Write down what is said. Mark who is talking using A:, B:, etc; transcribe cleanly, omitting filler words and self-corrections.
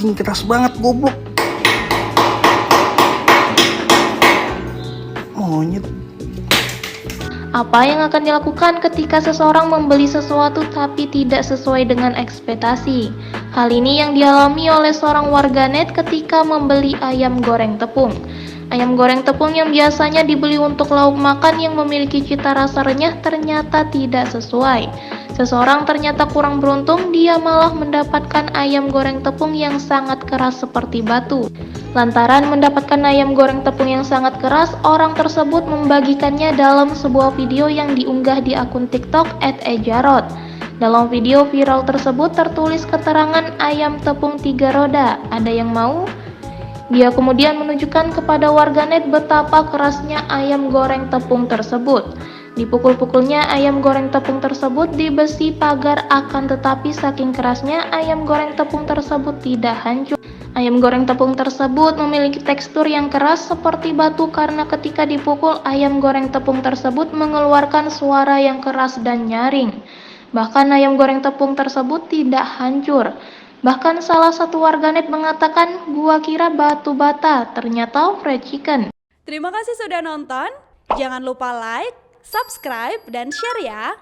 A: Anjing keras banget goblok. Monyet.
B: Apa yang akan dilakukan ketika seseorang membeli sesuatu tapi tidak sesuai dengan ekspektasi? Hal ini yang dialami oleh seorang warganet ketika membeli ayam goreng tepung. Ayam goreng tepung yang biasanya dibeli untuk lauk makan yang memiliki cita rasa renyah ternyata tidak sesuai. Seseorang ternyata kurang beruntung, dia malah mendapatkan ayam goreng tepung yang sangat keras seperti batu. Lantaran mendapatkan ayam goreng tepung yang sangat keras, orang tersebut membagikannya dalam sebuah video yang diunggah di akun TikTok @ejarot. Dalam video viral tersebut tertulis keterangan ayam tepung 3 roda, ada yang mau? Dia kemudian menunjukkan kepada warganet betapa kerasnya ayam goreng tepung tersebut. Dipukul-pukulnya ayam goreng tepung tersebut di besi pagar, akan tetapi saking kerasnya ayam goreng tepung tersebut tidak hancur. Ayam goreng tepung tersebut memiliki tekstur yang keras seperti batu karena ketika dipukul ayam goreng tepung tersebut mengeluarkan suara yang keras dan nyaring. Bahkan ayam goreng tepung tersebut tidak hancur. Bahkan salah satu warganet mengatakan, "Gua kira batu bata, ternyata fried chicken."
C: Terima kasih sudah nonton. Jangan lupa like, subscribe, dan share ya.